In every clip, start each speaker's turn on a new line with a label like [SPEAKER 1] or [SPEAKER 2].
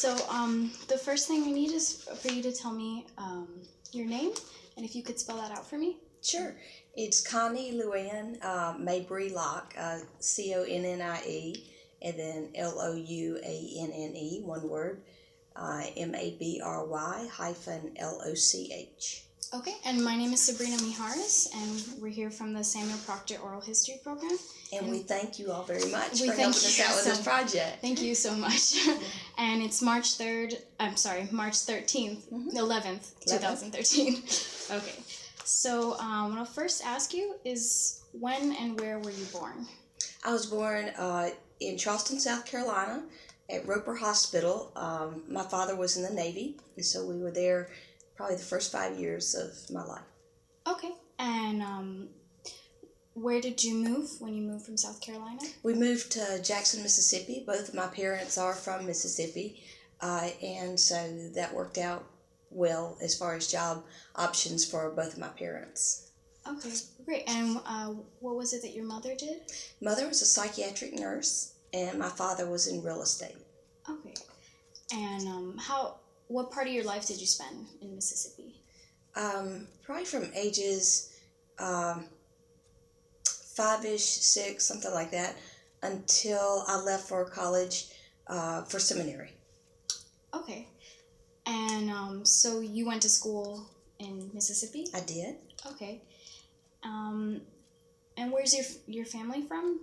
[SPEAKER 1] So the first thing we need is for you to tell me your name, and if you could spell that out for me.
[SPEAKER 2] Sure. It's Connie Louanne Loch, Connie, and then Louanne, one word, Mabry-Loch.
[SPEAKER 1] Okay, and my name is Sabrina Mijares, and we're here from the Samuel Proctor Oral History Program.
[SPEAKER 2] And we thank you all very much for helping us out with this project.
[SPEAKER 1] Thank you so much. And it's March 13th, 11th, 2013. Okay. So what I'll first ask you is when and where were you born?
[SPEAKER 2] I was born in Charleston, South Carolina at Roper Hospital. My father was in the Navy, and so we were there probably the first 5 years of my life.
[SPEAKER 1] Okay. And where did you move when you moved from South Carolina?
[SPEAKER 2] We moved to Jackson, Mississippi. Both of my parents are from Mississippi, and so that worked out well as far as job options for both of my parents.
[SPEAKER 1] Okay, great. And what was it that your mother did?
[SPEAKER 2] Mother was a psychiatric nurse, and my father was in real estate.
[SPEAKER 1] Okay. And what part of your life did you spend in Mississippi?
[SPEAKER 2] Probably from ages 5-ish, 6, something like that, until I left for college for seminary. Okay.
[SPEAKER 1] And so you went to school in Mississippi?
[SPEAKER 2] I did.
[SPEAKER 1] Okay. And where's your family from?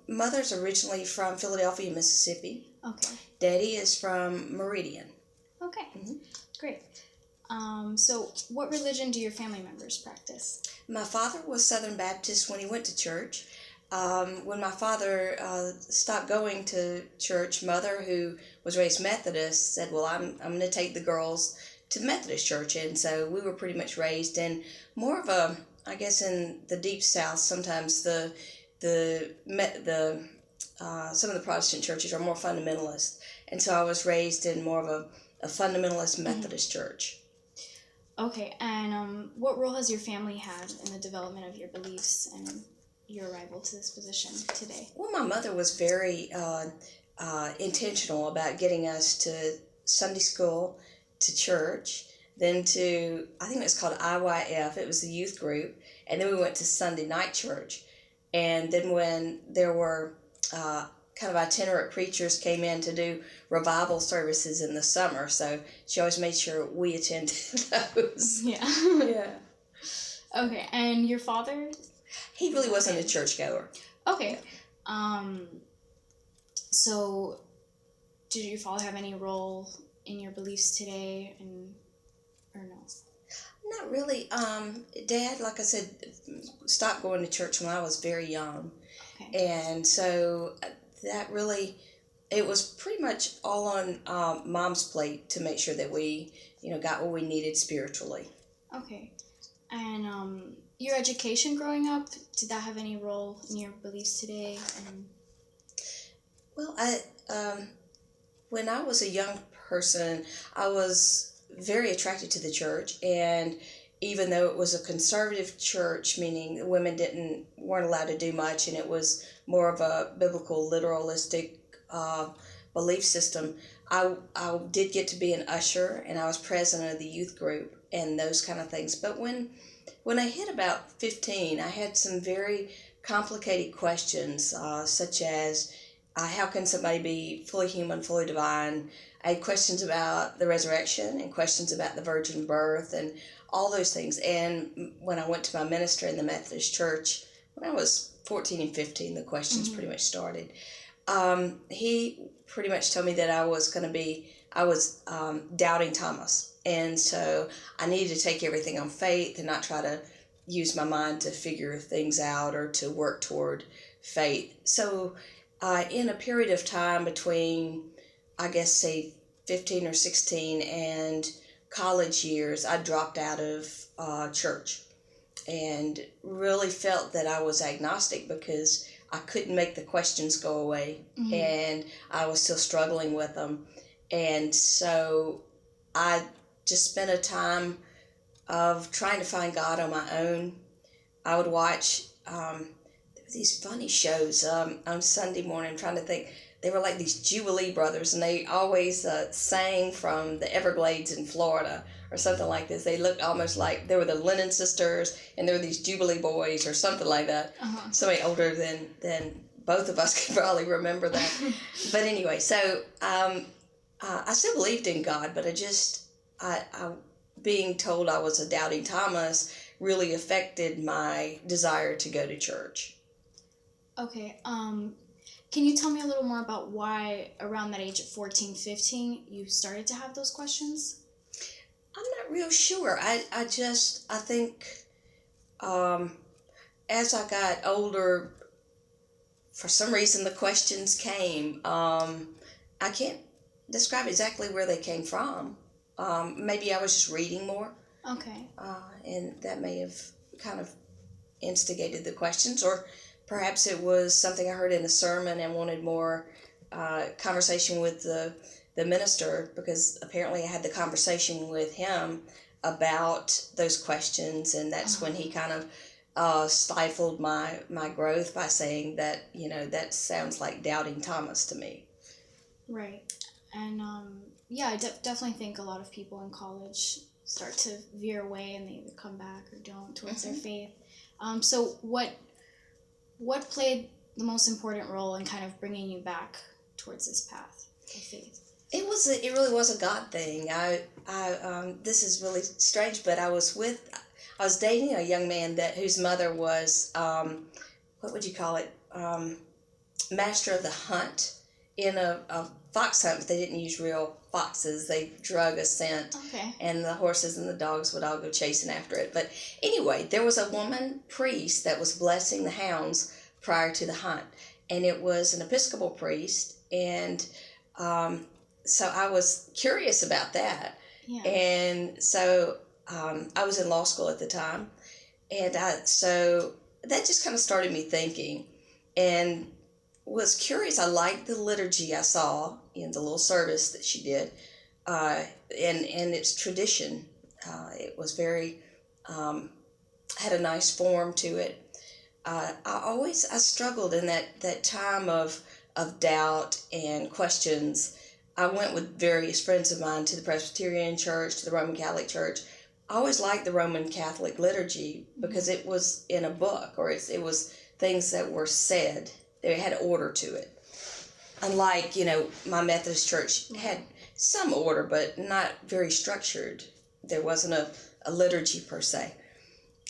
[SPEAKER 2] Mother's originally from Philadelphia, Mississippi.
[SPEAKER 1] Okay.
[SPEAKER 2] Daddy is from Meridian.
[SPEAKER 1] Okay. Mm-hmm. Great. So what religion do your family members practice?
[SPEAKER 2] My father was Southern Baptist when he went to church. When my father stopped going to church, Mother, who was raised Methodist, said, well, I'm going to take the girls to the Methodist church. And so we were pretty much raised in more of a, I guess in the deep South, sometimes some of the Protestant churches are more fundamentalist. And so I was raised in more of a fundamentalist Methodist church.
[SPEAKER 1] Okay, and what role has your family had in the development of your beliefs and your arrival to this position today?
[SPEAKER 2] Well, my mother was very intentional about getting us to Sunday school, to church, then to, I think it was called IYF, it was the youth group, and then we went to Sunday night church. And then when there were kind of itinerant preachers came in to do revival services in the summer, so she always made sure we attended those.
[SPEAKER 1] Yeah.
[SPEAKER 2] Yeah.
[SPEAKER 1] Okay, and your father?
[SPEAKER 2] He really wasn't a churchgoer.
[SPEAKER 1] Okay. So did your father have any role in your beliefs today, or no?
[SPEAKER 2] Not really. Dad, like I said, stopped going to church when I was very young. Okay. And so that really, it was pretty much all on Mom's plate to make sure that we, got what we needed spiritually.
[SPEAKER 1] Okay. And your education growing up, did that have any role in your beliefs today?
[SPEAKER 2] Well, when I was a young person, I was very attracted to the church, and even though it was a conservative church, meaning the women weren't allowed to do much, and it was more of a biblical, literalistic belief system, I did get to be an usher, and I was president of the youth group and those kind of things. But when I hit about 15, I had some very complicated questions, such as how can somebody be fully human, fully divine? I had questions about the resurrection and questions about the virgin birth and all those things. And when I went to my minister in the Methodist church, when I was 14 and 15, the questions pretty much started. He pretty much told me that I was doubting Thomas. And so I needed to take everything on faith and not try to use my mind to figure things out or to work toward faith. So in a period of time between, I guess, say 15 or 16 and college years, I dropped out of church and really felt that I was agnostic because I couldn't make the questions go away, and I was still struggling with them. And so I just spent a time of trying to find God on my own. I would watch these funny shows on Sunday morning, trying to think. they were like these Jubilee brothers, and they always sang from the Everglades in Florida or something like this. They looked almost like they were the Lennon sisters, and they were these Jubilee boys or something like that. Somebody older than both of us could probably remember that. But anyway, so I still believed in God, but I being told I was a doubting Thomas really affected my desire to go to church.
[SPEAKER 1] Okay. Can you tell me a little more about why around that age of 14, 15, you started to have those questions?
[SPEAKER 2] I'm not real sure. I think as I got older, for some reason the questions came. I can't describe exactly where they came from. Maybe I was just reading more.
[SPEAKER 1] Okay.
[SPEAKER 2] And that may have kind of instigated the questions, or perhaps it was something I heard in a sermon and wanted more conversation with the minister, because apparently I had the conversation with him about those questions, and that's when he kind of stifled my growth by saying that, that sounds like doubting Thomas to me.
[SPEAKER 1] Right. And yeah, I definitely think a lot of people in college start to veer away, and they either come back or don't towards their faith. So what played the most important role in kind of bringing you back towards this path of faith?
[SPEAKER 2] It really was a God thing. I this is really strange, but I was dating a young man whose mother was what would you call it? Master of the hunt in a fox hunt, but they didn't use real foxes. They drug a scent, and the horses and the dogs would all go chasing after it. But anyway, there was a woman priest that was blessing the hounds prior to the hunt, and it was an Episcopal priest, and so I was curious about that. Yeah. And so I was in law school at the time, and so that just kind of started me thinking, and was curious. I liked the liturgy I saw in the little service that she did, and its tradition. It was very, had a nice form to it. I struggled in that time of doubt and questions. I went with various friends of mine to the Presbyterian Church, to the Roman Catholic Church. I always liked the Roman Catholic liturgy because it was in a book, or it was things that were said. They had order to it. Unlike, my Methodist church had some order, but not very structured. There wasn't a liturgy per se.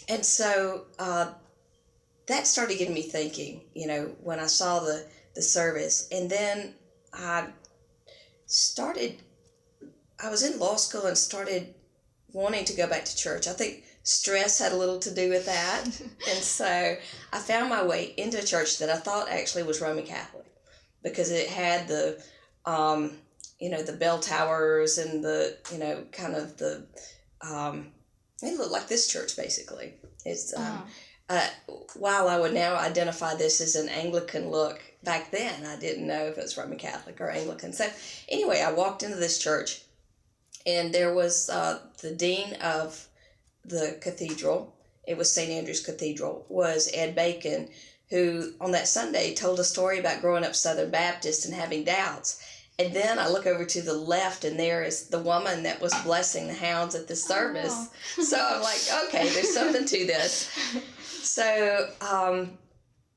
[SPEAKER 2] And so that started getting me thinking, when I saw the service. And then I was in law school and started wanting to go back to church. I think stress had a little to do with that. And so I found my way into a church that I thought actually was Roman Catholic, because it had the, the bell towers and the, kind of the, it looked like this church basically. It's, while I would now identify this as an Anglican look, back then I didn't know if it was Roman Catholic or Anglican. So anyway, I walked into this church, and there was the dean of the cathedral. It was St. Andrew's Cathedral, was Ed Bacon, who on that Sunday told a story about growing up Southern Baptist and having doubts. And then I look over to the left, and there is the woman that was blessing the hounds at the service. Oh. So I'm like, okay, there's something to this. So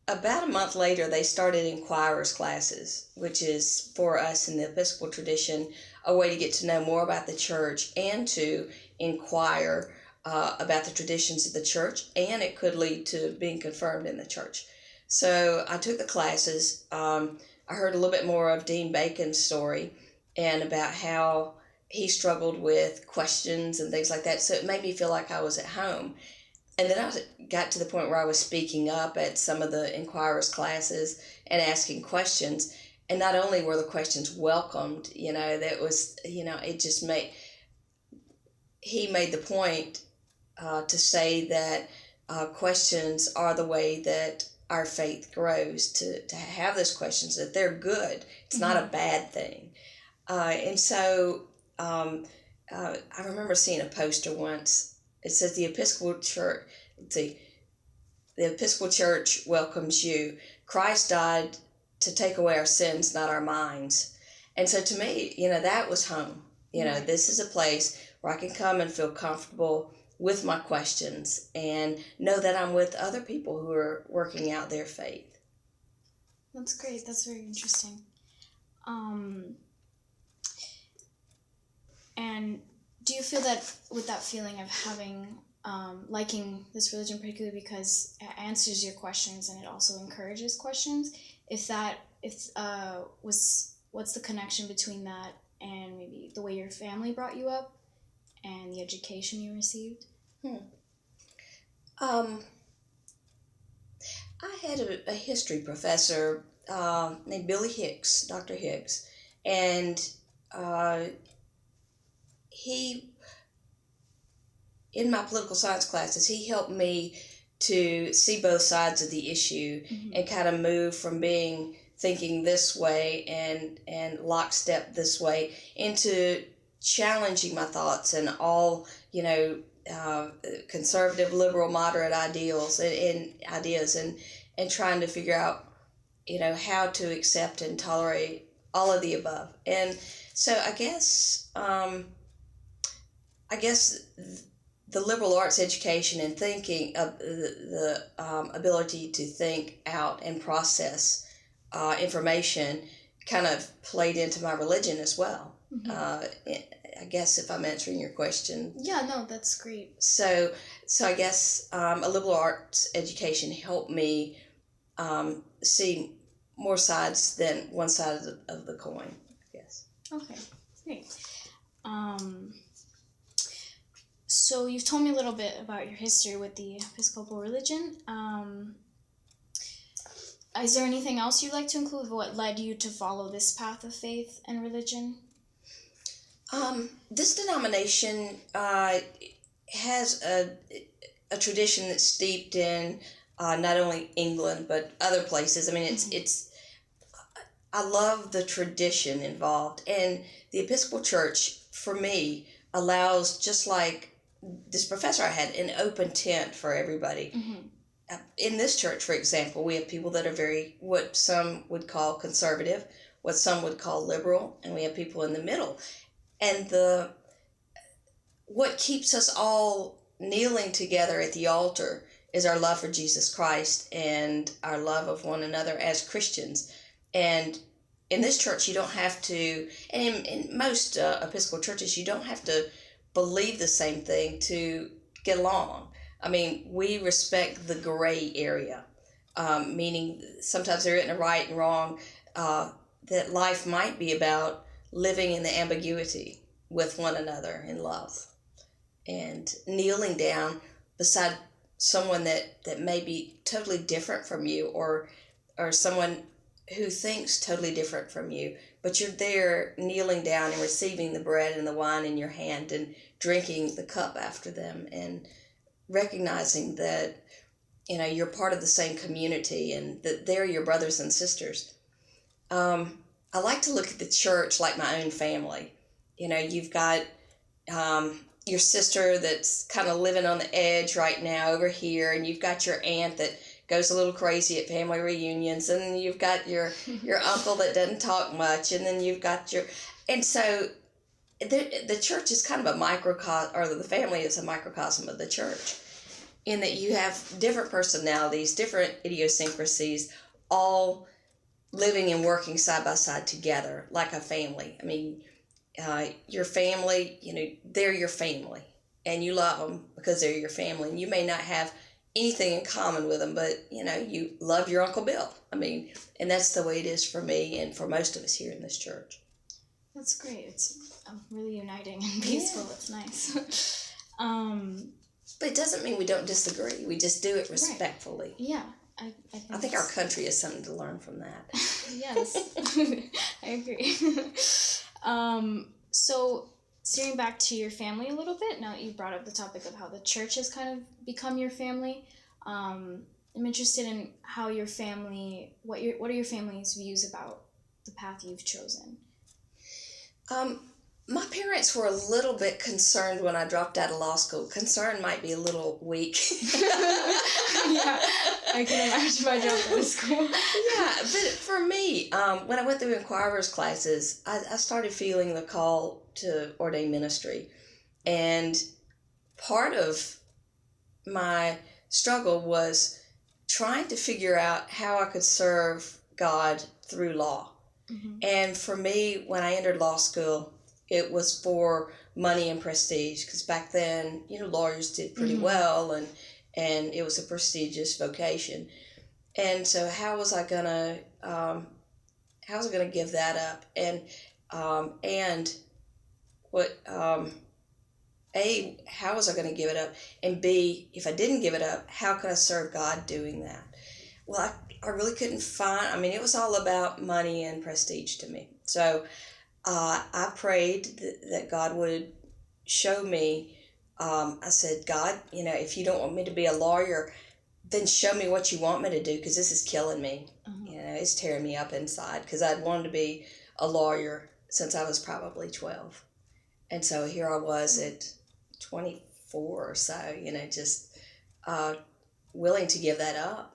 [SPEAKER 2] about a month later, they started inquirers classes, which is for us in the Episcopal tradition a way to get to know more about the church and to inquire about the traditions of the church, and it could lead to being confirmed in the church. So I took the classes. I heard a little bit more of Dean Bacon's story and about how he struggled with questions and things like that. So it made me feel like I was at home. And then I got to the point where I was speaking up at some of the inquirers classes and asking questions. And not only were the questions welcomed, that was, it just he made the point to say that questions are the way that our faith grows, to have those questions, that they're good. It's not a bad thing. And so I remember seeing a poster once. It says the Episcopal Church welcomes you. Christ died to take away our sins, not our minds. And so to me, that was home. This is a place where I can come and feel comfortable with my questions and know that I'm with other people who are working out their faith.
[SPEAKER 1] That's great. That's very interesting. And do you feel that with that feeling of having, liking this religion particularly because it answers your questions and it also encourages questions, what's the connection between that and maybe the way your family brought you up and the education you received?
[SPEAKER 2] I had a history professor named Billy Hicks, Dr. Hicks, and he, in my political science classes, he helped me to see both sides of the issue and kind of move from thinking this way and lockstep this way into challenging my thoughts and all, conservative, liberal, moderate ideals and ideas and trying to figure out, how to accept and tolerate all of the above. And so I guess the liberal arts education and thinking of the ability to think out and process information kind of played into my religion as well. I guess if I'm answering your question.
[SPEAKER 1] Yeah, no, that's great.
[SPEAKER 2] So I guess a liberal arts education helped me see more sides than one side of the coin, I guess.
[SPEAKER 1] Okay, great. So you've told me a little bit about your history with the Episcopal religion. Is there anything else you'd like to include? What led you to follow this path of faith and religion?
[SPEAKER 2] This denomination has a tradition that's steeped in not only England but other places. I mean, it's I love the tradition involved, and the Episcopal Church for me allows, just like this professor I had, an open tent for everybody. In this church, for example, we have people that are what some would call conservative, what some would call liberal, and we have people in the middle. And what keeps us all kneeling together at the altar is our love for Jesus Christ and our love of one another as Christians. And in this church, you don't have to, and in most Episcopal churches, you don't have to believe the same thing to get along. I mean, we respect the gray area, meaning sometimes there isn't a right and wrong, that life might be about living in the ambiguity with one another in love and kneeling down beside someone that may be totally different from you or someone who thinks totally different from you, but you're there kneeling down and receiving the bread and the wine in your hand and drinking the cup after them and recognizing that, you're part of the same community and that they're your brothers and sisters. I like to look at the church like my own family. You've got your sister that's kind of living on the edge right now over here, and you've got your aunt that goes a little crazy at family reunions, and then you've got your uncle that doesn't talk much, and then you've got and so the church is kind of a microcosm, or the family is a microcosm of the church, in that you have different personalities, different idiosyncrasies, all living and working side by side together like a family. I mean, your family, they're your family, and you love them because they're your family, and you may not have anything in common with them, but you love your Uncle Bill. I mean, and that's the way it is for me and for most of us here in this church.
[SPEAKER 1] That's great. It's really uniting and peaceful. Yeah. It's nice.
[SPEAKER 2] But it doesn't mean we don't disagree. We just do it respectfully.
[SPEAKER 1] Right. Yeah.
[SPEAKER 2] I think our country has something to learn from that.
[SPEAKER 1] Yes, I agree. So steering back to your family a little bit, now that you brought up the topic of how the church has kind of become your family, I'm interested in how your family, what are your family's views about the path you've chosen?
[SPEAKER 2] My parents were a little bit concerned when I dropped out of law school. Concern might be a little weak.
[SPEAKER 1] Yeah, I can imagine if I dropped out of school.
[SPEAKER 2] Yeah, but for me, when I went through inquirers classes, I started feeling the call to ordain ministry. And part of my struggle was trying to figure out how I could serve God through law. Mm-hmm. And for me, when I entered law school, it was for money and prestige, because back then, lawyers did pretty mm-hmm. well, and it was a prestigious vocation. And so how was I gonna give that up? And what A, how was I going to give it up? And B, if I didn't give it up, how could I serve God doing that? Well, I really couldn't find, it was all about money and prestige to me. So I prayed that God would show me. I said, God, if you don't want me to be a lawyer, then show me what you want me to do, because this is killing me. Uh-huh. It's tearing me up inside, because I'd wanted to be a lawyer since I was probably 12. And so here I was at 24 or so, just willing to give that up.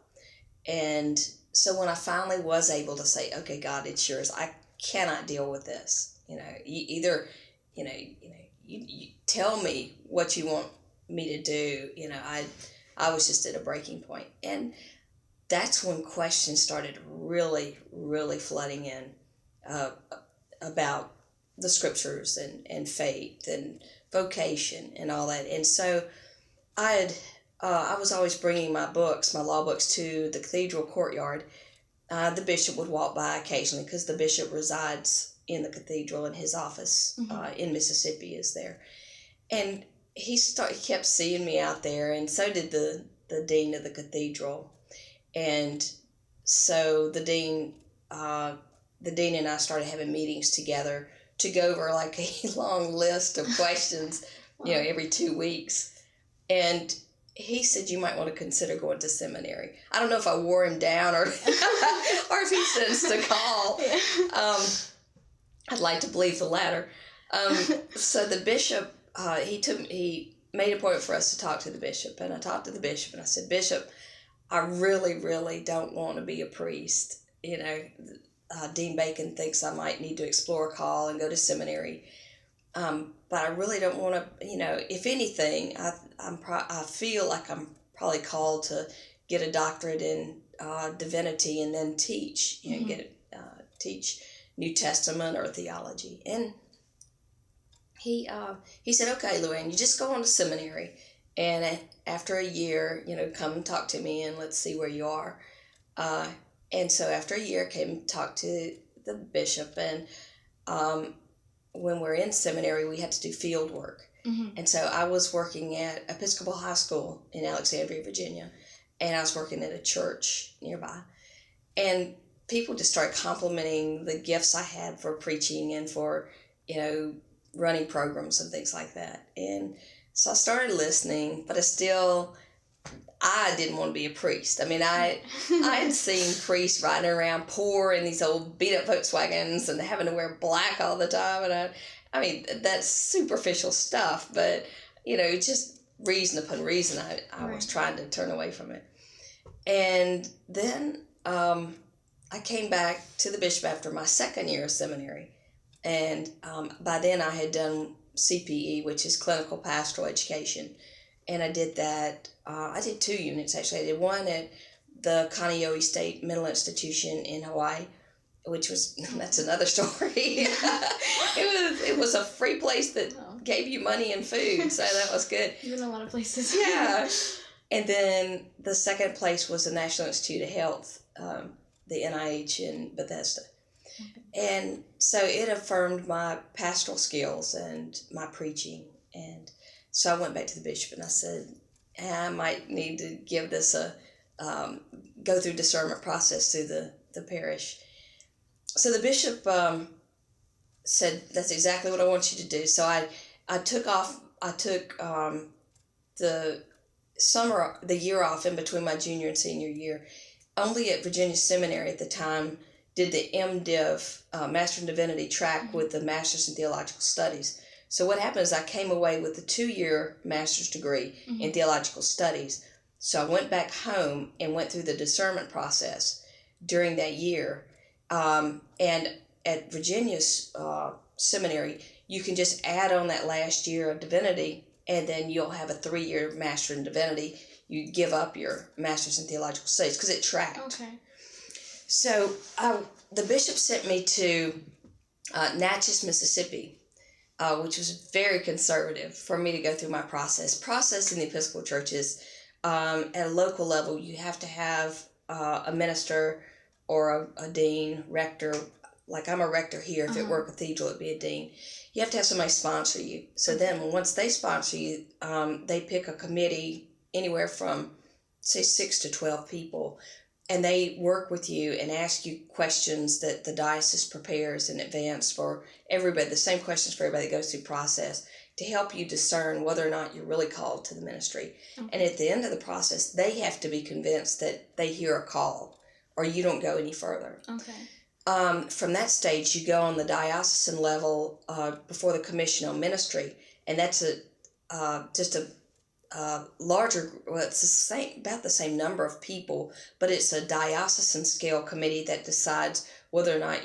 [SPEAKER 2] And so when I finally was able to say, okay, God, it's yours, I cannot deal with this. You tell me what you want me to do. I was just at a breaking point. And that's when questions started really, really flooding in about the scriptures and faith and vocation and all that. And so I was always bringing my law books, to the cathedral courtyard. The bishop would walk by occasionally, because the bishop resides in the cathedral, and his office mm-hmm. In Mississippi is there. And he kept seeing me out there, and so did the dean of the cathedral. And so the dean and I started having meetings together to go over like a long list of questions, wow. Every 2 weeks. And he said, you might want to consider going to seminary. I don't know if I wore him down or if he sensed a call. I'd like to believe the latter. So the bishop, he made an appointment for us to talk to the bishop. And I talked to the bishop, and I said, Bishop, I really, really don't want to be a priest. Dean Bacon thinks I might need to explore a call and go to seminary. But I really don't want to, if anything, I feel like I'm probably called to get a doctorate in divinity and then teach, mm-hmm. Teach New Testament or theology. And he said, okay, Louanne, you just go on to seminary, and after a year, come and talk to me, and let's see where you are. And so after a year, I came and talked to the bishop, and when we're in seminary, we had to do field work. Mm-hmm. And so I was working at Episcopal High School in Alexandria, Virginia, and I was working at a church nearby. And people just started complimenting the gifts I had for preaching and for, running programs and things like that. And so I started listening, but I didn't want to be a priest. I had seen priests riding around poor in these old beat-up Volkswagens and having to wear black all the time. And that's superficial stuff, but, just reason upon reason, I was trying to turn away from it. And then I came back to the bishop after my second year of seminary. And by then I had done CPE, which is Clinical Pastoral Education. And I did that. I did 2 units, actually. I did one at the Kaneohe State Mental Institution in Hawaii, which was, that's another story. It was a free place that gave you money and food, so that was good.
[SPEAKER 1] You've been a lot of places.
[SPEAKER 2] Yeah. And then the second place was the National Institute of Health, the NIH in Bethesda. Okay. And so it affirmed my pastoral skills and my preaching. And so I went back to the bishop and I said, I might need to give this go through discernment process through the parish. So the bishop said, that's exactly what I want you to do. So I took the year off in between my junior and senior year. Only at Virginia Seminary at the time did the MDiv, Master in Divinity track with the Master's in Theological Studies. So what happened is I came away with a 2-year master's degree in theological studies. So I went back home and went through the discernment process during that year. And at Virginia's seminary, you can just add on that last year of divinity, and then you'll have a 3-year master in divinity. You give up your master's in theological studies because it tracked.
[SPEAKER 1] Okay.
[SPEAKER 2] So the bishop sent me to Natchez, Mississippi, which was very conservative for me to go through my process. Process in the Episcopal Church is, at a local level, you have to have a minister or a dean, rector. Like I'm a rector here. If it were a cathedral, it'd be a dean. You have to have somebody sponsor you. So then once they sponsor you, they pick a committee anywhere from, say, 6 to 12 people. And they work with you and ask you questions that the diocese prepares in advance for everybody, the same questions for everybody that goes through process, to help you discern whether or not you're really called to the ministry. Okay. And at the end of the process, they have to be convinced that they hear a call, or you don't go any further.
[SPEAKER 1] Okay.
[SPEAKER 2] From that stage, you go on the diocesan level before the Commission on Ministry, and that's just a larger, well, it's the same, about the same number of people, but it's a diocesan scale committee that decides whether or not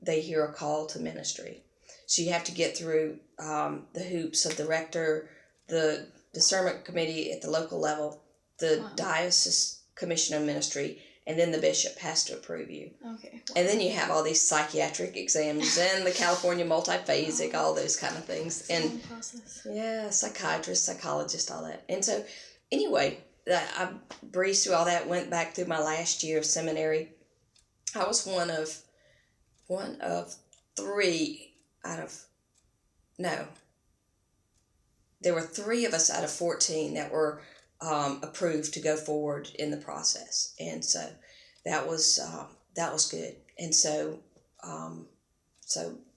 [SPEAKER 2] they hear a call to ministry. So you have to get through the hoops of the rector, the discernment committee at the local level, the diocese commission on ministry, and then the bishop has to approve you.
[SPEAKER 1] Okay.
[SPEAKER 2] And then you have all these psychiatric exams and the California multiphasic, all those kind of things. And
[SPEAKER 1] process.
[SPEAKER 2] Yeah, psychiatrist, psychologist, all that. And so, anyway, I breezed through all that, went back through my last year of seminary. I was one of 3 out of, no, there were 3 of us out of 14 that were approved to go forward in the process, and so that was good. And so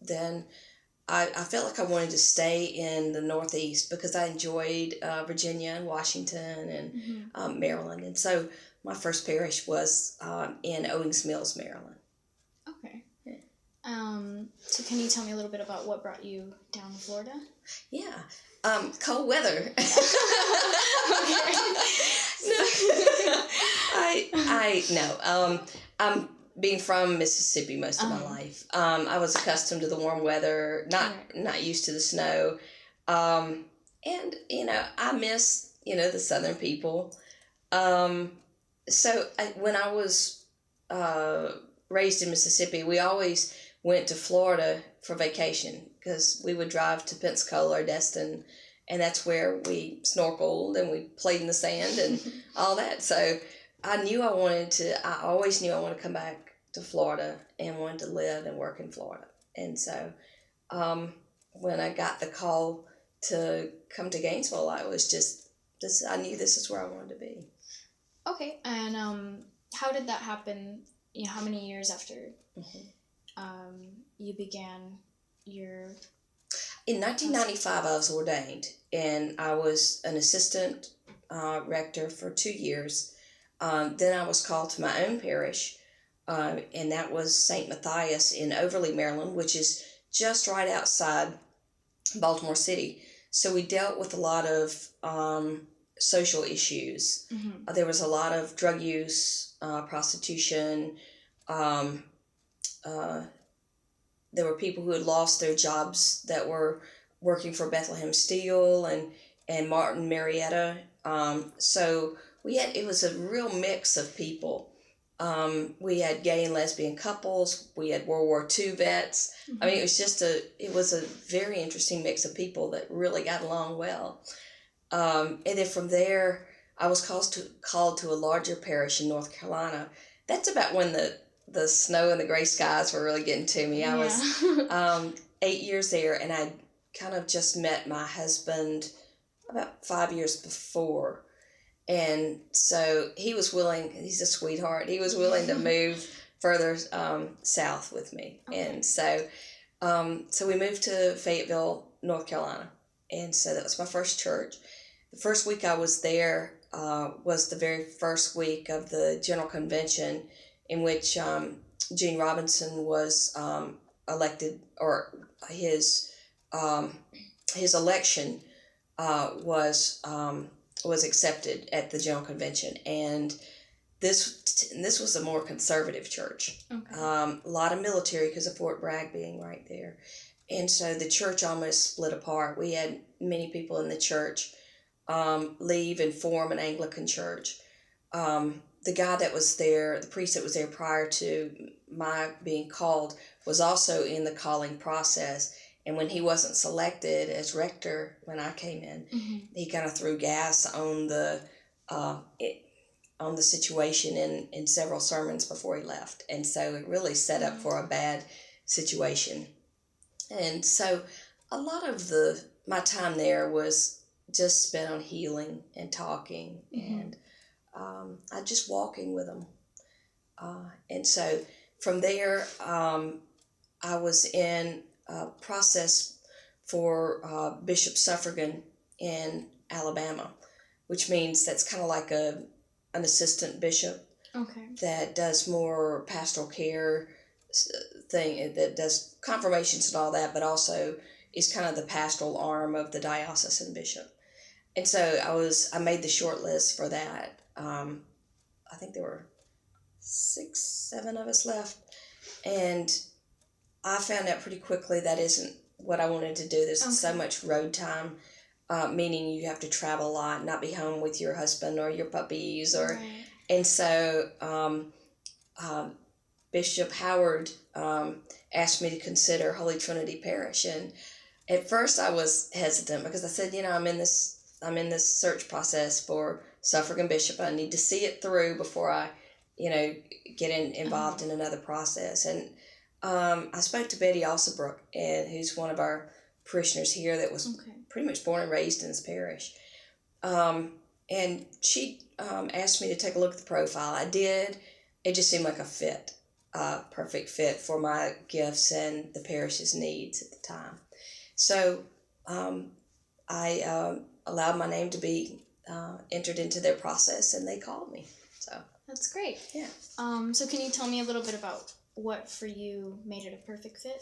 [SPEAKER 2] then I felt like I wanted to stay in the Northeast because I enjoyed Virginia and Washington and Maryland, and so my first parish was in Owings Mills, Maryland.
[SPEAKER 1] Okay. So can you tell me a little bit about what brought you down to Florida?
[SPEAKER 2] Yeah. Cold weather. I'm being from Mississippi most of my life. I was accustomed to the warm weather, not used to the snow. And, I miss, the southern people. So when I was raised in Mississippi, we always went to Florida for vacation because we would drive to Pensacola or Destin, and that's where we snorkeled and we played in the sand and all that. So I always knew I wanted to come back to Florida and wanted to live and work in Florida. And so when I got the call to come to Gainesville, I was I knew this is where I wanted to be.
[SPEAKER 1] Okay, and how did that happen? How many years after you began your...
[SPEAKER 2] In 1995, I was ordained, and I was an assistant rector for 2 years. Then I was called to my own parish, and that was St. Matthias in Overlea, Maryland, which is just right outside Baltimore City. So we dealt with a lot of social issues. There was a lot of drug use, prostitution. There were people who had lost their jobs that were working for Bethlehem Steel and Martin Marietta. So it was a real mix of people. We had gay and lesbian couples. We had World War II vets. I mean, it was a very interesting mix of people that really got along well. And then from there, I was called to a larger parish in North Carolina. That's about when the snow and the gray skies were really getting to me. I was 8 years there, and I kind of just met my husband about 5 years before. And so he was willing, he's a sweetheart, he was willing to move further south with me. Okay. And so we moved to Fayetteville, North Carolina. And so that was my first church. The first week I was there was the very first week of the General Convention, in which Gene Robinson was elected, or his election was accepted at the General Convention, and this was a more conservative church.
[SPEAKER 1] Okay.
[SPEAKER 2] A lot of military because of Fort Bragg being right there, and so the church almost split apart. We had many people in the church leave and form an Anglican church. The guy that was there, the priest that was there prior to my being called, was also in the calling process. And when he wasn't selected as rector when I came in, he kind of threw gas on the situation in several sermons before he left. And so it really set up for a bad situation. And so a lot of my time there was just spent on healing and talking and just walking with them. And so from there, I was in a process for Bishop Suffragan in Alabama, which means that's kind of like an assistant bishop that does more pastoral care thing, that does confirmations and all that, but also is kind of the pastoral arm of the diocesan bishop. And so I made the short list for that. I think there were 6, 7 of us left, and I found out pretty quickly that isn't what I wanted to do. There's so much road time, meaning you have to travel a lot, not be home with your husband or your puppies, and so Bishop Howard asked me to consider Holy Trinity Parish, and at first I was hesitant because I said, I'm in this search process for suffragan bishop. I need to see it through before I, get involved in another process. And I spoke to Betty Alsabrook, who's one of our parishioners here that was pretty much born and raised in this parish. And she asked me to take a look at the profile. I did. It just seemed like a perfect fit for my gifts and the parish's needs at the time. So I allowed my name to be entered into their process, and they called me. So
[SPEAKER 1] that's great.
[SPEAKER 2] Yeah.
[SPEAKER 1] So can you tell me a little bit about what for you made it a perfect fit?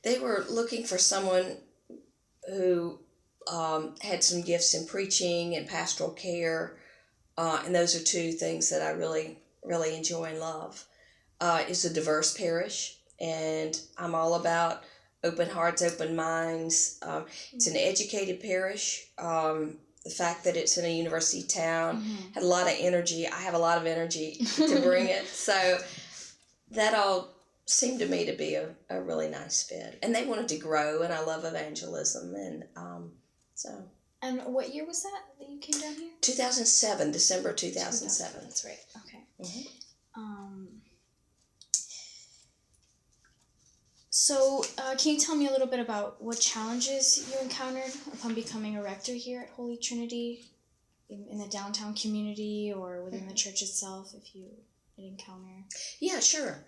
[SPEAKER 2] They were looking for someone who had some gifts in preaching and pastoral care, and those are two things that I really, really enjoy and love. It's a diverse parish, and I'm all about open hearts, open minds. It's an educated parish. The fact that it's in a university town had a lot of energy. I have a lot of energy to bring it. So that all seemed to me to be a really nice fit. And they wanted to grow, and I love evangelism. And so.
[SPEAKER 1] And what year was that you came down here?
[SPEAKER 2] 2007, December 2007.
[SPEAKER 1] That's right. Okay. So, can you tell me a little bit about what challenges you encountered upon becoming a rector here at Holy Trinity, in the downtown community or within the church itself, if you did encounter?
[SPEAKER 2] Yeah, sure.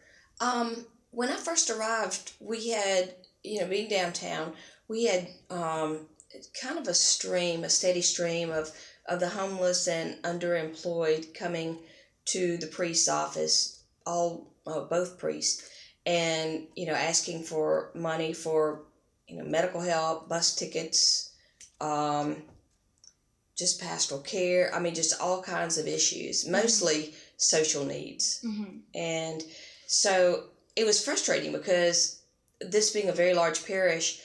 [SPEAKER 2] When I first arrived, we had, being downtown, we had kind of a steady stream of the homeless and underemployed coming to the priest's office, both priests, and asking for money for medical help, bus tickets, just pastoral care. I mean, just all kinds of issues, mostly social needs. And so it was frustrating because this being a very large parish,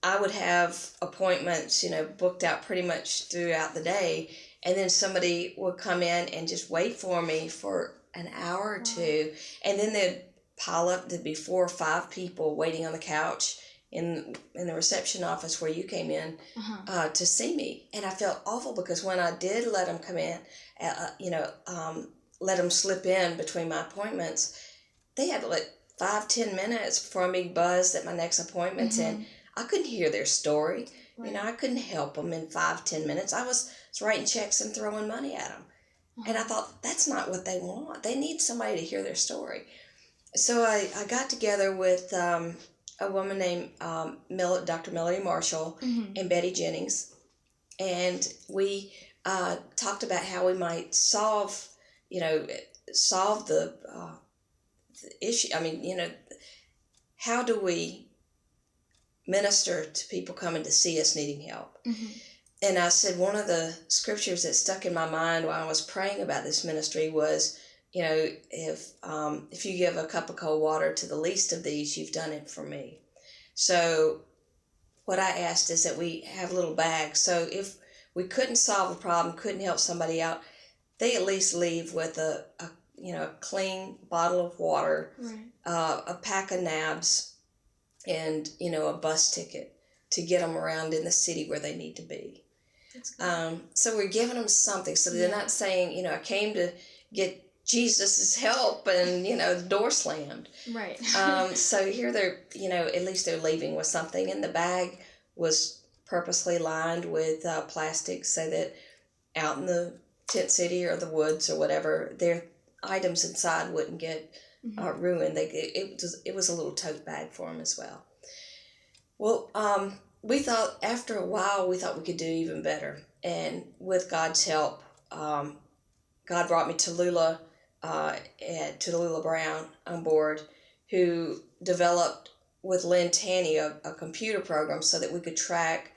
[SPEAKER 2] I would have appointments booked out pretty much throughout the day, and then somebody would come in and just wait for me for an hour or two, and then they'd pile up. There'd be 4 or 5 people waiting on the couch in the reception office where you came in to see me. And I felt awful because when I did let them come in, let them slip in between my appointments, they had 5-10 minutes before I'm being buzzed at my next appointments, and I couldn't hear their story.
[SPEAKER 1] Right.
[SPEAKER 2] I couldn't help them in 5-10 minutes. I was writing checks and throwing money at them. And I thought, that's not what they want. They need somebody to hear their story. So I got together with a woman named Dr. Melody Marshall and Betty Jennings, and we talked about how we might solve the issue. I mean, how do we minister to people coming to see us needing help?
[SPEAKER 1] Mm-hmm.
[SPEAKER 2] And I said one of the scriptures that stuck in my mind while I was praying about this ministry was, if you give a cup of cold water to the least of these, you've done it for me. So what I asked is that we have little bags. So if we couldn't solve a problem, couldn't help somebody out, they at least leave with a clean bottle of water,
[SPEAKER 1] right.
[SPEAKER 2] A pack of nabs, and, a bus ticket to get them around in the city where they need to be. So we're giving them something, so they're not saying, I came to get Jesus' help and, the door slammed.
[SPEAKER 1] Right.
[SPEAKER 2] So here they're, at least they're leaving with something. And the bag was purposely lined with plastic so that out in the tent city or the woods or whatever, their items inside wouldn't get ruined. It was a little tote bag for them as well. Well, we thought after a while, we thought we could do even better. And with God's help, God brought me to Lula, to Lula Brown on board, who developed with Lynn Tanny a computer program so that we could track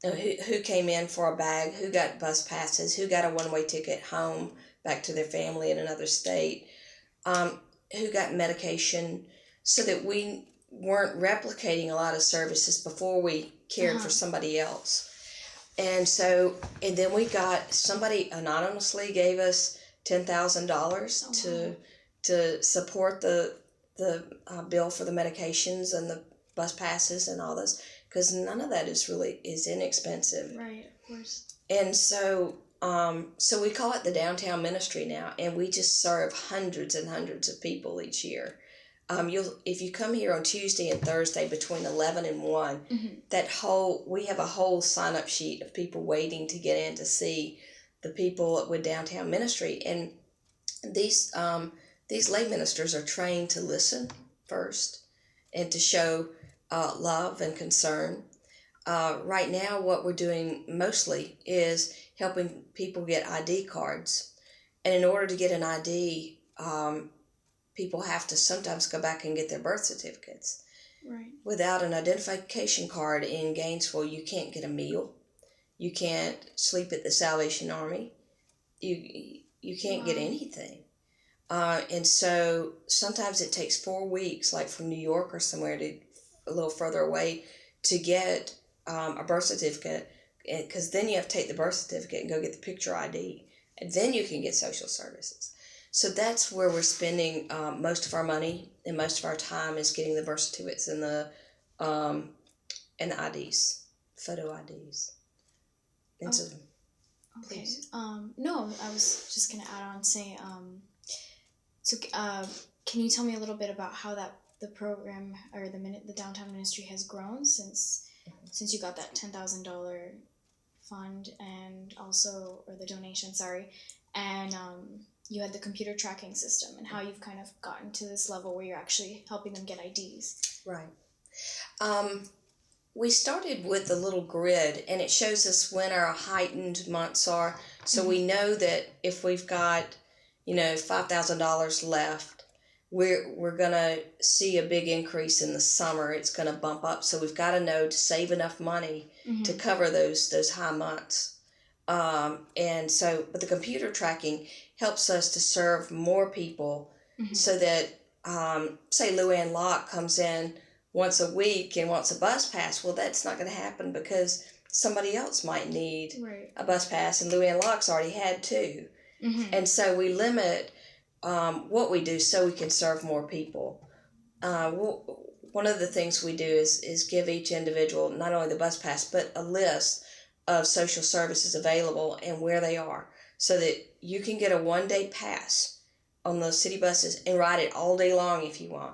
[SPEAKER 2] who came in for a bag, who got bus passes, who got a one-way ticket home back to their family in another state, who got medication, so that we weren't replicating a lot of services before we cared for somebody else. And then we got, somebody anonymously gave us $10,000 to support the bill for the medications and the bus passes and all this, because none of that is inexpensive.
[SPEAKER 1] Right, of course.
[SPEAKER 2] And so we call it the Downtown Ministry now, and we just serve hundreds and hundreds of people each year. If you come here on Tuesday and Thursday between 11 and 1, we have a whole sign-up sheet of people waiting to get in to see the people with Downtown Ministry. And these lay ministers are trained to listen first and to show love and concern. Right now, what we're doing mostly is helping people get ID cards. And in order to get an ID, people have to sometimes go back and get their birth certificates.
[SPEAKER 1] Right.
[SPEAKER 2] Without an identification card in Gainesville, you can't get a meal. You can't sleep at the Salvation Army. You can't get anything. And so sometimes it takes 4 weeks, like from New York or somewhere a little further away, to get a birth certificate, because then you have to take the birth certificate and go get the picture ID, and then you can get social services. So that's where we're spending most of our money and most of our time, is getting the birth certificates and the IDs, photo IDs. And so,
[SPEAKER 1] okay.
[SPEAKER 2] Please.
[SPEAKER 1] No, I was just gonna add on and say, can you tell me a little bit about how the program or the Downtown Ministry has grown since you got that $10,000 fund and also, or the donation, sorry, and you had the computer tracking system, and how you've kind of gotten to this level where you're actually helping them get IDs.
[SPEAKER 2] Right. We started with a little grid, and it shows us when our heightened months are. So we know that if we've got, $5,000 left, we're going to see a big increase in the summer. It's going to bump up. So we've got to know to save enough money to cover those high months. But the computer tracking helps us to serve more people, so that, say Louanne Loch comes in once a week and wants a bus pass. Well, that's not going to happen, because somebody else might need a bus pass, and Louanne Loch's already had two. And so we limit what we do so we can serve more people. One of the things we do is give each individual not only the bus pass, but a list of social services available and where they are, so that you can get a one-day pass on those city buses and ride it all day long if you want.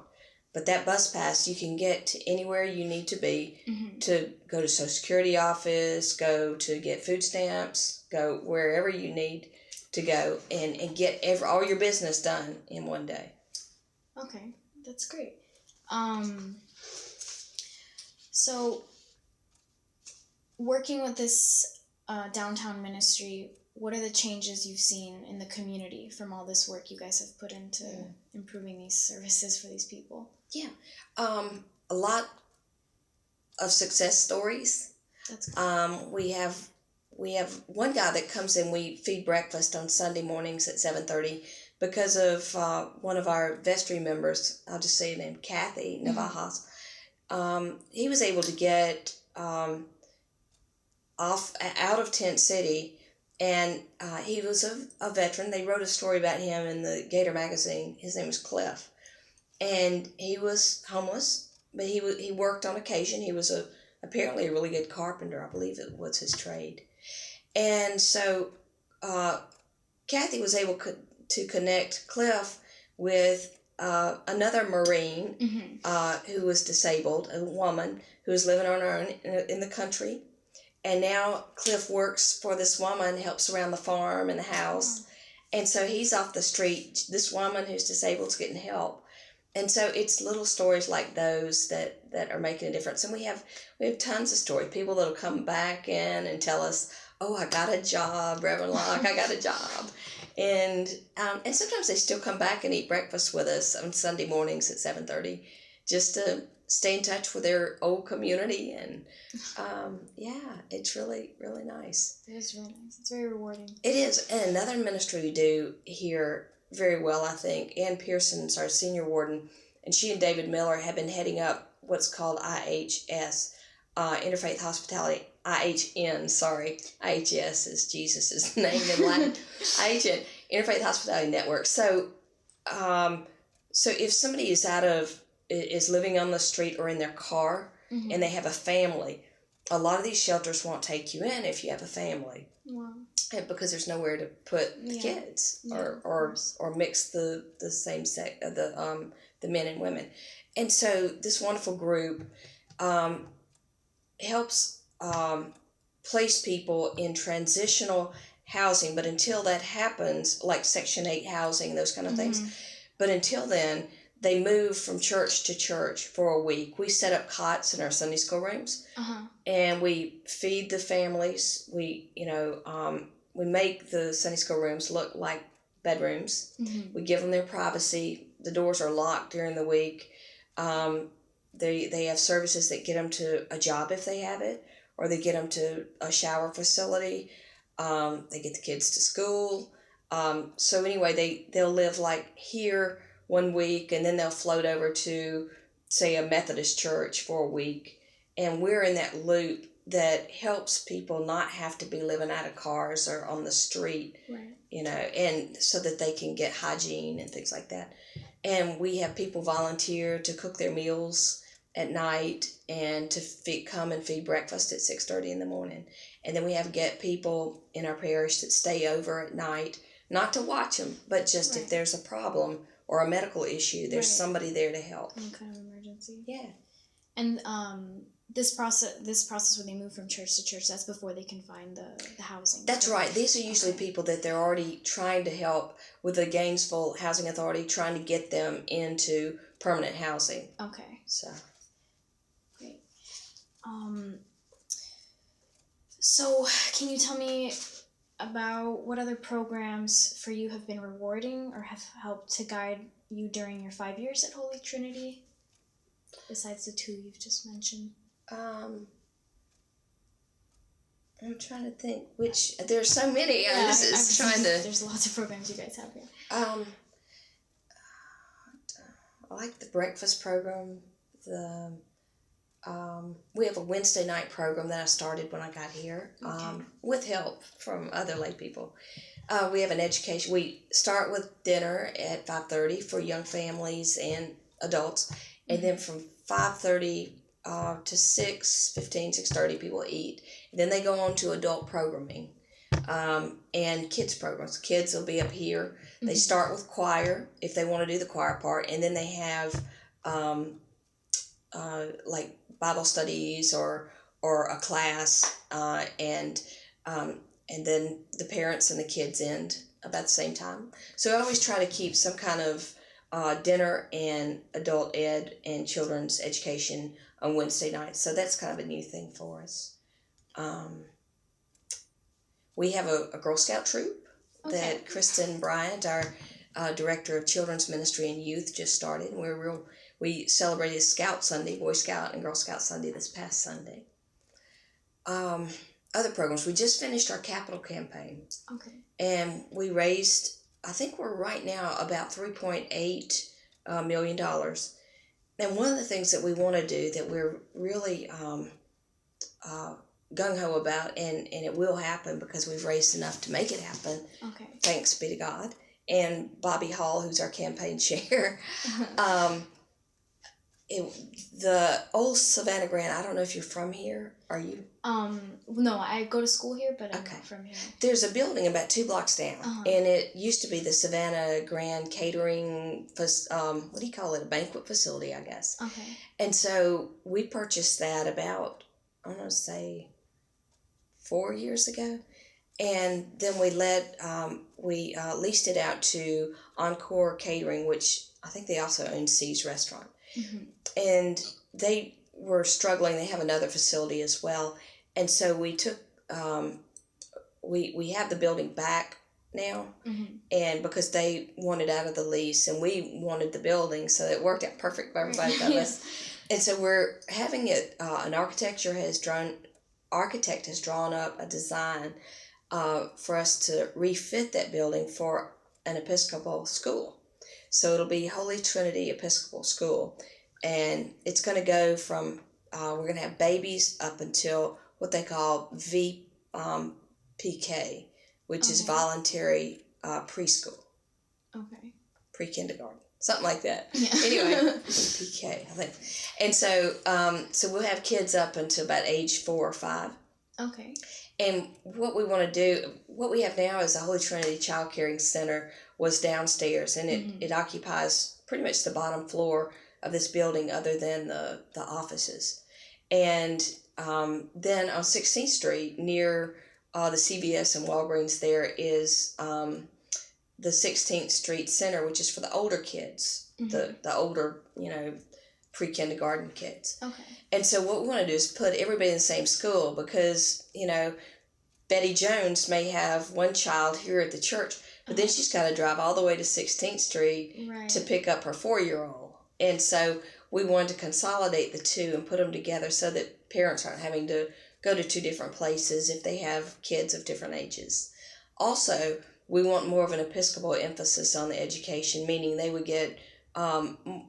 [SPEAKER 2] But that bus pass, you can get to anywhere you need to be, to go to Social Security office, go to get food stamps, go wherever you need to go, and get all your business done in one day.
[SPEAKER 1] Okay, that's great. So working with this downtown ministry, what are the changes you've seen in the community from all this work you guys have put into improving these services for these people?
[SPEAKER 2] Yeah. A lot of success stories.
[SPEAKER 1] That's good.
[SPEAKER 2] We have one guy that comes in. We feed breakfast on Sunday mornings at 7:30 because of one of our vestry members. I'll just say her name, Kathy Navajas. He was able to get out of Tent City, and he was a veteran. They wrote a story about him in the Gator magazine. His name was Cliff, and he was homeless, but he worked on occasion. He was apparently a really good carpenter. I believe it was his trade. And so Kathy was able to connect Cliff with another Marine who was disabled, a woman who was living on her own in the country. And now Cliff works for this woman, helps around the farm and the house. And so he's off the street. This woman who's disabled is getting help. And so it's little stories like those that are making a difference. And we have tons of stories. People that'll come back in and tell us, "Oh, I got a job, Reverend Loch, I got a job." And sometimes they still come back and eat breakfast with us on Sunday mornings at 7:30 just to stay in touch with their old community. And it's really, really nice.
[SPEAKER 1] It is really nice. It's very rewarding.
[SPEAKER 2] It is. And another ministry we do here very well, I think, Ann Pearson's our senior warden, and she and David Miller have been heading up what's called IHS, Interfaith Hospitality, IHS is Jesus' name in Latin, IHN, Interfaith Hospitality Network. So if somebody is living on the street or in their car, and they have a family, a lot of these shelters won't take you in if you have a family.
[SPEAKER 1] Wow.
[SPEAKER 2] Because there's nowhere to put the kids or mix the same sex, the men and women. And so this wonderful group helps place people in transitional housing, but until that happens, like Section 8 housing, those kind of things, but until then, they move from church to church for a week. We set up cots in our Sunday school rooms, and we feed the families. We make the Sunday school rooms look like bedrooms. We give them their privacy. The doors are locked during the week. They have services that get them to a job if they have it, or they get them to a shower facility. They get the kids to school. So anyway, they'll live like here 1 week, and then they'll float over to, say, a Methodist church for a week. And we're in that loop that helps people not have to be living out of cars or on the street, and so that they can get hygiene and things like that. And we have people volunteer to cook their meals at night and to come and feed breakfast at 6:30 in the morning. And then we get people in our parish that stay over at night, not to watch them, but just if there's a problem or a medical issue, there's somebody there to help.
[SPEAKER 1] Some kind of emergency.
[SPEAKER 2] Yeah.
[SPEAKER 1] And this process where they move from church to church, that's before they can find the housing.
[SPEAKER 2] That's right. These are usually people that they're already trying to help with the Gainesville Housing Authority, trying to get them into permanent housing.
[SPEAKER 1] Okay.
[SPEAKER 2] So.
[SPEAKER 1] Great. So can you tell me about what other programs for you have been rewarding or have helped to guide you during your 5 years at Holy Trinity, besides the 2 you've just mentioned?
[SPEAKER 2] I'm trying to think which. There's so many. There's
[SPEAKER 1] lots of programs you guys have here.
[SPEAKER 2] I like the breakfast program. We have a Wednesday night program that I started when I got here, with help from other lay people. We have an education. We start with dinner at 5:30 for young families and adults, and then from 5:30 to 6:30 people eat. And then they go on to adult programming and kids programs. Kids will be up here. They start with choir if they want to do the choir part, and then they have like Bible studies or a class, and then the parents and the kids end about the same time. So I always try to keep some kind of dinner and adult ed and children's education on Wednesday nights. So that's kind of a new thing for us. we have a Girl Scout troop
[SPEAKER 1] Okay.
[SPEAKER 2] that Kristen Bryant, our Director of Children's Ministry and Youth, just started. And we celebrated Scout Sunday, Boy Scout and Girl Scout Sunday this past Sunday. Other programs. We just finished our capital campaign.
[SPEAKER 1] Okay.
[SPEAKER 2] And we raised, I think we're right now about $3.8 million. And one of the things that we want to do that we're really gung-ho about, and it will happen because we've raised enough to make it happen.
[SPEAKER 1] Okay.
[SPEAKER 2] Thanks be to God. And Bobby Hall, who's our campaign chair. The old Savannah Grant, I don't know if you're from here. Are you?
[SPEAKER 1] No, I go to school here, but I'm
[SPEAKER 2] Okay.
[SPEAKER 1] not from here.
[SPEAKER 2] There's a building about 2 blocks down,
[SPEAKER 1] Uh-huh.
[SPEAKER 2] and it used to be the Savannah Grand Catering, what do you call it, a banquet facility, I guess.
[SPEAKER 1] Okay.
[SPEAKER 2] And so we purchased that about, I want to say, 4 years ago. And then we leased it out to Encore Catering, which I think they also own C's Restaurant.
[SPEAKER 1] Mm-hmm.
[SPEAKER 2] And they were struggling. They have another facility as well. And so we took, we have the building back now.
[SPEAKER 1] Mm-hmm.
[SPEAKER 2] And because they wanted out of the lease and we wanted the building, so it worked out perfect for everybody but us. And so we're having it, an architect has drawn up a design for us to refit that building for an Episcopal school. So it'll be Holy Trinity Episcopal School. And it's going to go from, we're going to have babies up until what they call VPK, which is voluntary preschool.
[SPEAKER 1] Okay.
[SPEAKER 2] Pre-kindergarten. Something like that.
[SPEAKER 1] Yeah.
[SPEAKER 2] Anyway, VPK, I think. And so, so we'll have kids up until about age 4 or 5.
[SPEAKER 1] Okay.
[SPEAKER 2] And what we want to do, what we have now is the Holy Trinity Child Caring Center was downstairs, and it occupies pretty much the bottom floor of this building other than the offices. And then on 16th Street, near the CVS and Walgreens, there is the 16th Street Center, which is for the older kids, the older, pre-kindergarten kids.
[SPEAKER 1] Okay.
[SPEAKER 2] And so what we want to do is put everybody in the same school because, Betty Jones may have one child here at the church, but then she's got to drive all the way to 16th Street to pick up her 4-year-old. And so we wanted to consolidate the two and put them together so that parents aren't having to go to 2 different places if they have kids of different ages. Also, we want more of an Episcopal emphasis on the education, meaning they would get,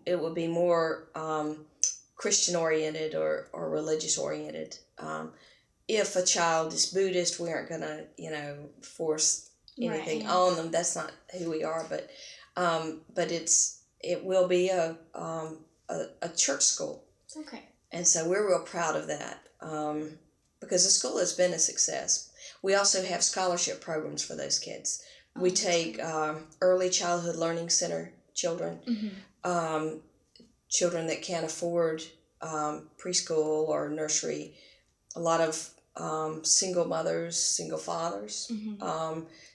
[SPEAKER 2] it would be more Christian-oriented or religious-oriented. If a child is Buddhist, we aren't going to, force anything on them. That's not who we are, but it will be a church school.
[SPEAKER 1] Okay.
[SPEAKER 2] And so we're real proud of that because the school has been a success. We also have scholarship programs for those kids. We take early childhood learning center children, children that can't afford preschool or nursery. A lot of single mothers, single fathers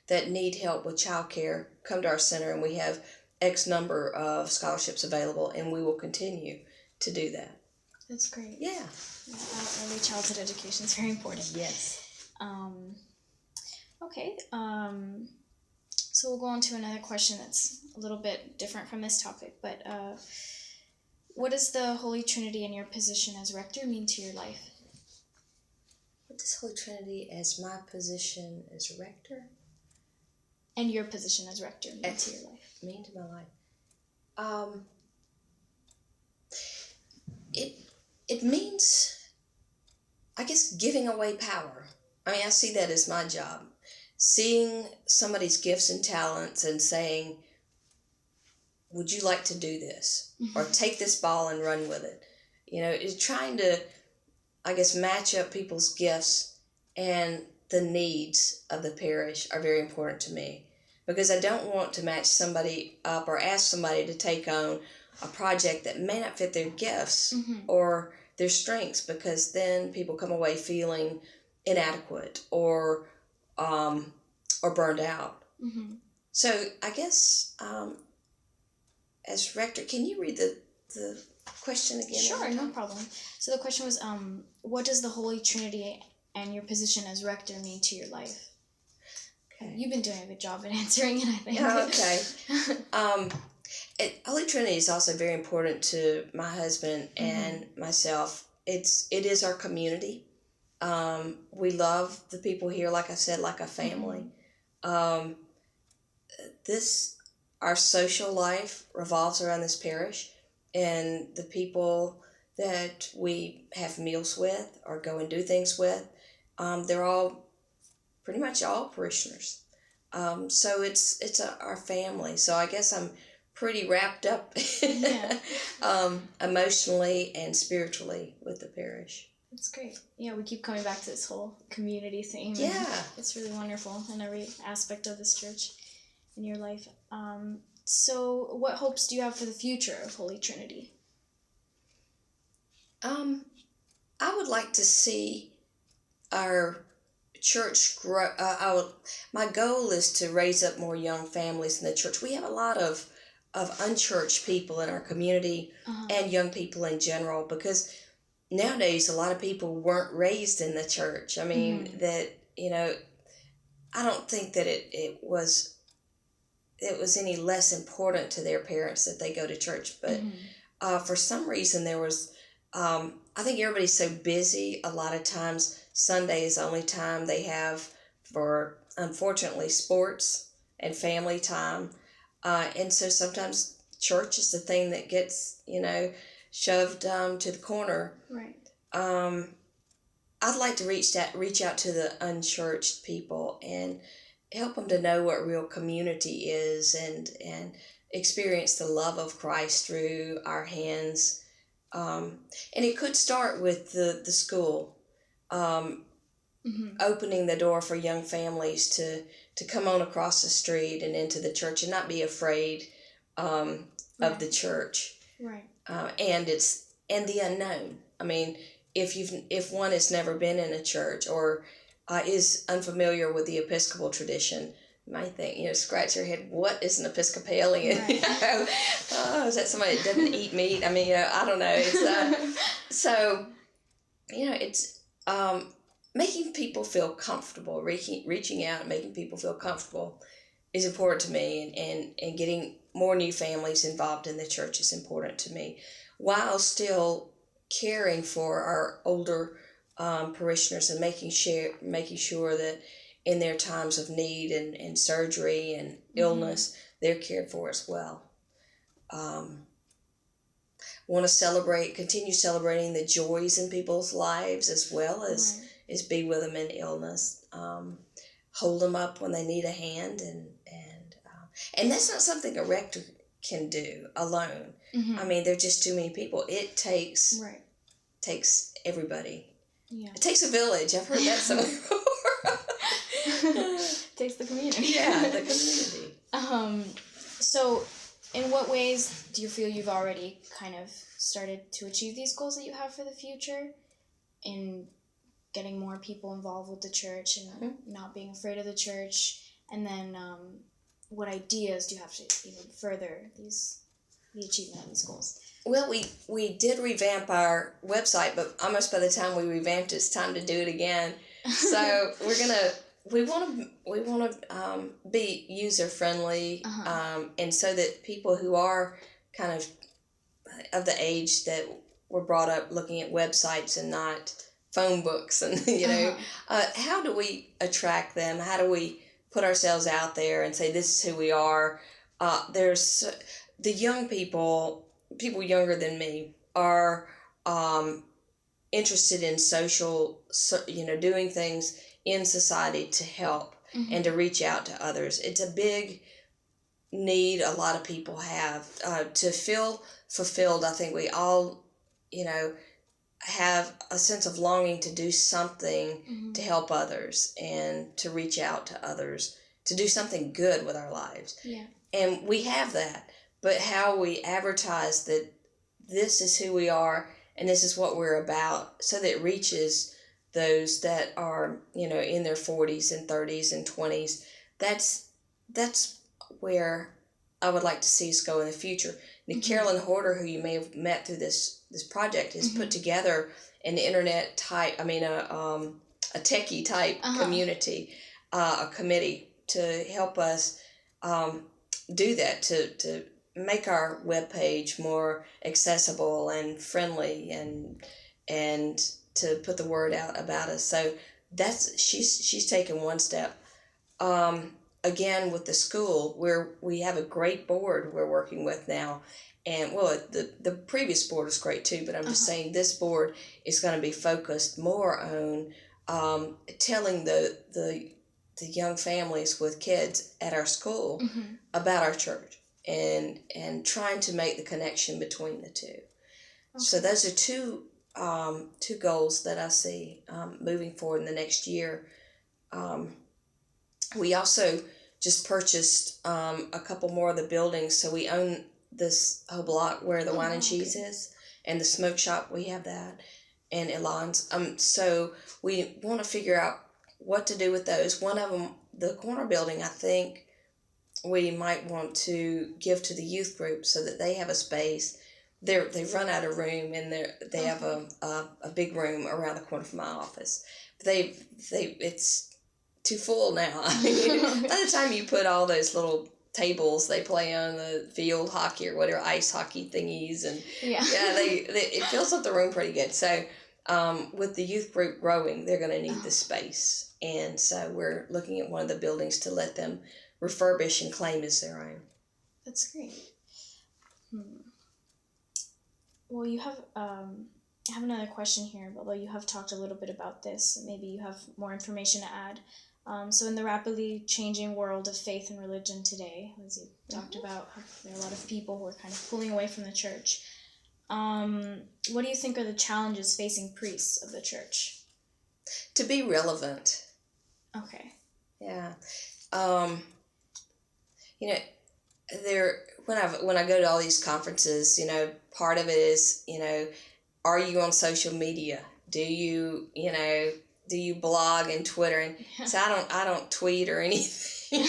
[SPEAKER 2] that need help with childcare come to our center, and we have X number of scholarships available, and we will continue to do that.
[SPEAKER 1] That's great.
[SPEAKER 2] Yeah.
[SPEAKER 1] Early childhood education is very important.
[SPEAKER 2] Yes.
[SPEAKER 1] Okay. So we'll go on to another question that's a little bit different from this topic, but what does the Holy Trinity and your position as rector mean to your life?
[SPEAKER 2] What does Holy Trinity as my position as rector?
[SPEAKER 1] And your position as rector mean to your life?
[SPEAKER 2] Mean to my life? It means, I guess, giving away power. I mean, I see that as my job. Seeing somebody's gifts and talents and saying, would you like to do this? Or take this ball and run with it. It's trying to, I guess, match up people's gifts, and the needs of the parish are very important to me. Because I don't want to match somebody up or ask somebody to take on a project that may not fit their gifts or their strengths, because then people come away feeling inadequate or burned out. So I guess as rector, can you read the question again?
[SPEAKER 1] Sure, no problem. So the question was, what does the Holy Trinity and your position as rector mean to your life? you've been doing a good job at answering it, I think.
[SPEAKER 2] Yeah, okay. Holy Trinity is also very important to my husband and myself. It is our community. We love the people here, like I said, like a family. Our social life revolves around this parish, and the people that we have meals with or go and do things with, they're all pretty much all parishioners. So it's our family. So I guess I'm pretty wrapped up emotionally and spiritually with the parish.
[SPEAKER 1] That's great. Yeah, we keep coming back to this whole community theme.
[SPEAKER 2] Yeah.
[SPEAKER 1] It's really wonderful in every aspect of this church in your life. So what hopes do you have for the future of Holy Trinity?
[SPEAKER 2] I would like to see our church grow. My goal is to raise up more young families in the church. We have a lot of unchurched people in our community and young people in general, because nowadays a lot of people weren't raised in the church. I mean, that, I don't think that it was any less important to their parents that they go to church, but for some reason there was, I think everybody's so busy, a lot of times Sunday is the only time they have for, unfortunately, sports and family time. And so sometimes church is the thing that gets, shoved to the corner.
[SPEAKER 1] Right.
[SPEAKER 2] I'd like to reach out to the unchurched people and help them to know what real community is and experience the love of Christ through our hands. And it could start with the school, opening the door for young families to come on across the street and into the church and not be afraid of the church.
[SPEAKER 1] Right.
[SPEAKER 2] And the unknown. I mean, if one has never been in a church or is unfamiliar with the Episcopal tradition, you might think, scratch your head, what is an Episcopalian?
[SPEAKER 1] Right.
[SPEAKER 2] Is that somebody that doesn't eat meat? I mean, I don't know. It's so, it's making people feel comfortable, reaching out and making people feel comfortable is important to me, and getting more new families involved in the church is important to me, while still caring for our older parishioners and making sure that in their times of need and surgery and illness, they're cared for as well. Want to continue celebrating the joys in people's lives, as well as be with them in illness. Hold them up when they need a hand, and that's not something a rector can do alone. I mean, there are just too many people. It takes everybody. Yeah. It takes a village. I've heard that somewhere before.
[SPEAKER 1] It takes the community.
[SPEAKER 2] Yeah, the community.
[SPEAKER 1] So in what ways do you feel you've already kind of started to achieve these goals that you have for the future, in getting more people involved with the church and not being afraid of the church? And then what ideas do you have to even further the achievement of these goals?
[SPEAKER 2] Well, we did revamp our website, but almost by the time we revamped it, it's time to do it again. So we want to be user friendly, and so that people who are kind of the age that were brought up looking at websites and not phone books, and how do we attract them? How do we put ourselves out there and say this is who we are? There's the young people younger than me are interested in social, doing things in society to help and to reach out to others. It's a big need a lot of people have to feel fulfilled. I think we all, have a sense of longing to do something to help others and to reach out to others, to do something good with our lives.
[SPEAKER 1] Yeah.
[SPEAKER 2] And we have that. But how we advertise that this is who we are and this is what we're about, so that it reaches those that are, in their 40s and 30s and 20s, that's where I would like to see us go in the future. And Carolyn Horter, who you may have met through this project, has put together an internet type, a techie type community, a committee to help us do that, to make our webpage more accessible and friendly, and to put the word out about us. So she's taken one step. Again, with the school, where we have a great board we're working with now. And the previous board is great too, but I'm just saying this board is going to be focused more on telling the young families with kids at our school about our church, and trying to make the connection between the two. Okay. So those are two goals that I see moving forward in the next year. We also just purchased a couple more of the buildings, so we own this whole block where the wine and cheese is, and the smoke shop, we have that, and Elon's. So we want to figure out what to do with those. One of them, the corner building, I think we might want to give to the youth group so that they have a space. They've run out of room, and they have a big room around the corner from my office. It's too full now. I mean, by the time you put all those little tables they play on the field hockey or whatever, ice hockey thingies, and it fills up the room pretty good. So with the youth group growing, they're going to need the space, and so we're looking at one of the buildings to let them refurbish and claim as their own.
[SPEAKER 1] That's great. Well, you have I have another question here, although you have talked a little bit about this. Maybe you have more information to add. So in the rapidly changing world of faith and religion today, as you talked about, there are a lot of people who are kind of pulling away from the church. What do you think are the challenges facing priests of the church?
[SPEAKER 2] To be relevant.
[SPEAKER 1] Okay.
[SPEAKER 2] Yeah. When I go to all these conferences, part of it is, are you on social media? Do you blog and Twitter? And so I don't tweet or anything.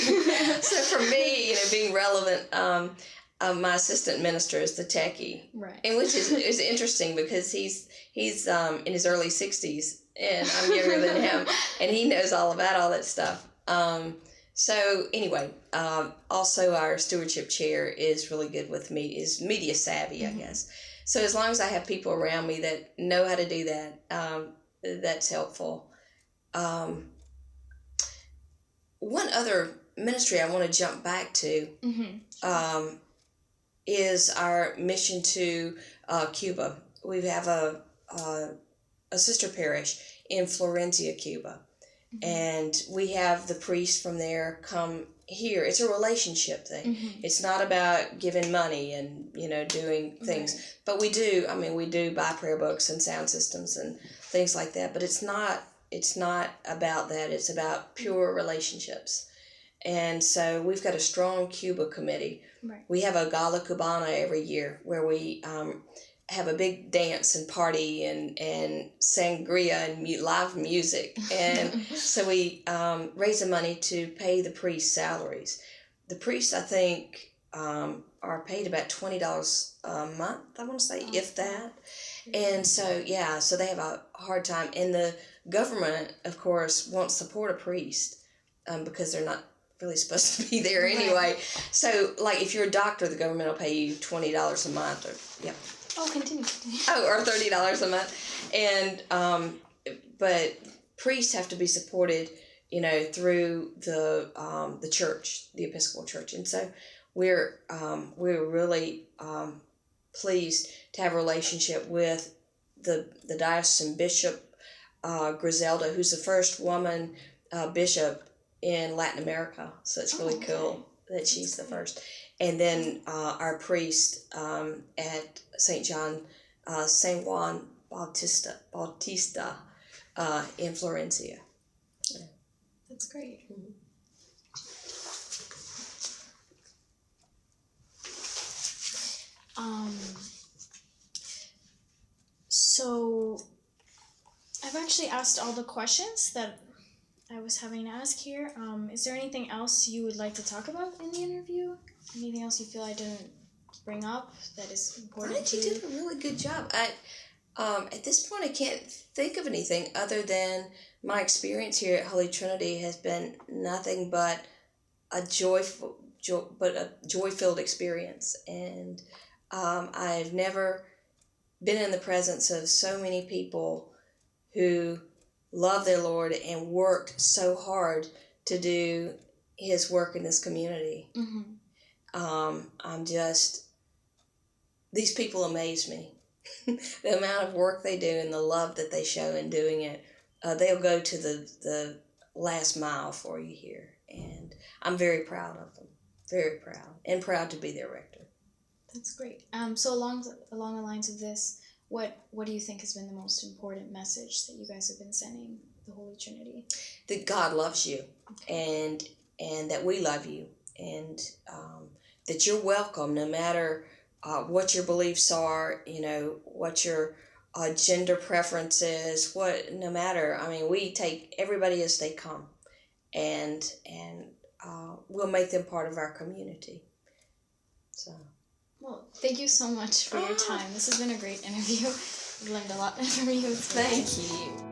[SPEAKER 2] So for me, being relevant, my assistant minister is the techie,
[SPEAKER 1] right?
[SPEAKER 2] And which is interesting because he's in his early 60s, and I'm younger than him, and he knows all about all that stuff. So anyway, also our stewardship chair is really good with me, is media savvy, I guess. So as long as I have people around me that know how to do that, that's helpful. One other ministry I want to jump back to is our mission to Cuba. We have a sister parish in Florencia, Cuba. And we have the priest from there come here. It's a relationship thing. It's not about giving money and, doing things. Right. But we do buy prayer books and sound systems and things like that. But it's not about that. It's about pure relationships. And so we've got a strong Cuba committee. Right. We have a Gala Cubana every year where we have a big dance and party and sangria and live music. And so we raise the money to pay the priests' salaries. The priests, I think, are paid about $20 a month, I want to say, if that. And so, so they have a hard time. And the government, of course, won't support a priest because they're not really supposed to be there anyway. Right. So, like, if you're a doctor, the government will pay you $20 a month.
[SPEAKER 1] Continue.
[SPEAKER 2] Or $30 a month. And, but priests have to be supported, through the church, the Episcopal Church. And so we're really pleased to have a relationship with the diocesan bishop, Griselda, who's the first woman bishop in Latin America. So it's really cool that she's the first. And then our priest at St. Juan Bautista in Florencia. Yeah.
[SPEAKER 1] That's great. So I've actually asked all the questions that I was having to ask here. Is there anything else you would like to talk about in the interview? Anything else you feel I didn't bring up that is important?
[SPEAKER 2] I think you did a really good job. At this point, I can't think of anything other than my experience here at Holy Trinity has been nothing but a joy-filled experience. And I've never been in the presence of so many people who love their Lord and worked so hard to do His work in this community. These people amaze me. The amount of work they do and the love that they show in doing it. They'll go to the last mile for you here. And I'm very proud of them. Very proud. And proud to be their rector.
[SPEAKER 1] That's great. So along the lines of this, what do you think has been the most important message that you guys have been sending the Holy Trinity? That
[SPEAKER 2] God loves you, and that we love you, and that you're welcome no matter what your beliefs are, what your gender preference is, no matter. I mean, we take everybody as they come, and we'll make them part of our community. So.
[SPEAKER 1] Well, thank you so much for your time. This has been a great interview. I've learned a lot from you.
[SPEAKER 2] Thank you.